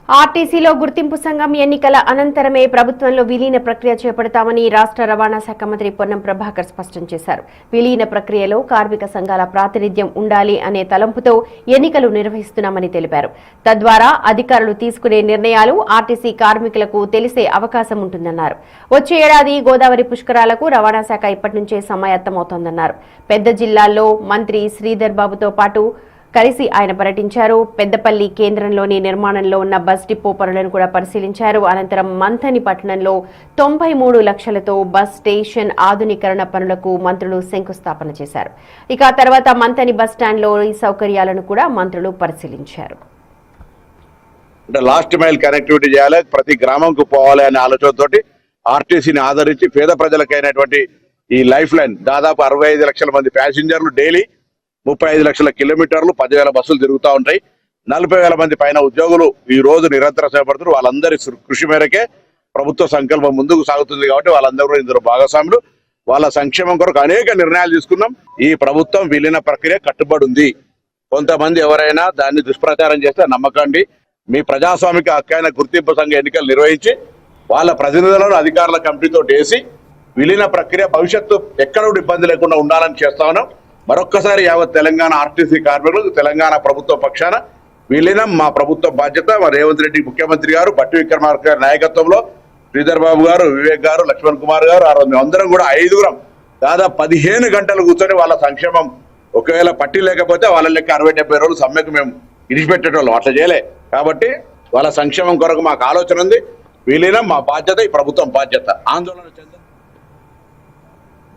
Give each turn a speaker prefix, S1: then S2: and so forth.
S1: ఆర్టీసీలో గుర్తింపు సంఘం ఎన్నికల అనంతరమే ప్రభుత్వంలో విలీన ప్రక్రియ చేపడతామని రాష్ట్ర రవాణా శాఖ మంత్రి పొన్నం ప్రభాకర్ స్పష్టం చేశారు. విలీన ప్రక్రియలో కార్మిక సంఘాల ప్రాతినిధ్యం ఉండాలి అనే తలంపుతో ఎన్నికలు నిర్వహిస్తున్నామని తెలిపారు. తద్వారా అధికారులు తీసుకునే నిర్ణయాలు ఆర్టీసీ కార్మికులకు తెలిసే అవకాశం ఉంటుందన్నారు. వచ్చే ఏడాది గోదావరి పుష్కరాలకు రవాణా శాఖ ఇప్పటి నుంచే సమాయత్తమవుతోందన్నారు. పెద్ద జిల్లాల్లో మంత్రి శ్రీధర్ బాబుతో పాటు కలిసి ఆయన పర్యటించారు. పెద్దపల్లి కేంద్రంలోని నిర్మాణంలో ఉన్న బస్ డిపో పనులను కూడా పరిశీలించారు. అనంతరం మంథని పట్టణంలో 93 లక్షలతో బస్ స్టేషన్ ఆధునీకరణ పనులకు మంత్రులు శంకుస్థాపన చేశారు. ఇక తర్వాత మంథని బస్ స్టాండ్లోని సౌకర్యాలను కూడా మంత్రులు పరిశీలించారు.
S2: లాస్ట్ మైల్ కనెక్టివిటీ చేయాలి, ప్రతి గ్రామంకు పోవాలి అనే ఆలోచనతోటి ఆర్టీసీని ఆదరించి పేద ప్రజలకైనటువంటి ఈ లైఫ్ లైన్ దాదాపు 65 లక్షల మంది ప్యాసింజర్లు డైలీ 35 లక్షల కిలోమీటర్లు 10,000 బస్సులు తిరుగుతూ ఉంటాయి. 40,000 మంది పైన ఉద్యోగులు ఈ రోజు నిరంతరం చేపడుతున్నారు. వాళ్ళందరి కృషి మేరకే ప్రభుత్వ సంకల్పం ముందుకు సాగుతుంది. కాబట్టి వాళ్ళందరూ ఇందులో భాగస్వాములు. వాళ్ళ సంక్షేమం కొరకు అనేక నిర్ణయాలు తీసుకున్నాం. ఈ ప్రభుత్వం విలీన ప్రక్రియ కట్టుబడి ఉంది. కొంతమంది ఎవరైనా దాన్ని దుష్ప్రచారం చేస్తే నమ్మకండి. మీ ప్రజాస్వామిక హక్కైన గుర్తింపు సంఘ ఎన్నికలు నిర్వహించి వాళ్ళ ప్రతినిధులను అధికారుల కమిటీతో వేసి విలీన ప్రక్రియ భవిష్యత్తు ఎక్కడ ఇబ్బంది లేకుండా ఉండాలని చేస్తా ఉన్నాం. మరొక్కసారి యావత్ తెలంగాణ ఆర్టీసీ కార్మికులు తెలంగాణ ప్రభుత్వ పక్షాన విలీనం మా ప్రభుత్వ బాధ్యత. మా రేవంత్ రెడ్డి ముఖ్యమంత్రి గారు, బట్టి విక్రమార్క గారి నాయకత్వంలో శ్రీధర్ బాబు గారు, వివేక్ గారు, లక్ష్మణ్ కుమార్ గారు, మేమందరం కూడా 5గురం దాదాపు 15 గంటలు కూర్చొని వాళ్ళ సంక్షేమం ఒకవేళ పట్టి లేకపోతే వాళ్ళ లెక్క 60-70 రోజులు సమ్మెకు మేము ఇడిచిపెట్టేటోళ్ళం. అట్లా చేయలే. కాబట్టి వాళ్ళ సంక్షేమం కొరకు మాకు ఆలోచన ఉంది. విలీనం మా బాధ్యత, ఈ ప్రభుత్వం బాధ్యత. ఆందోళన చెంది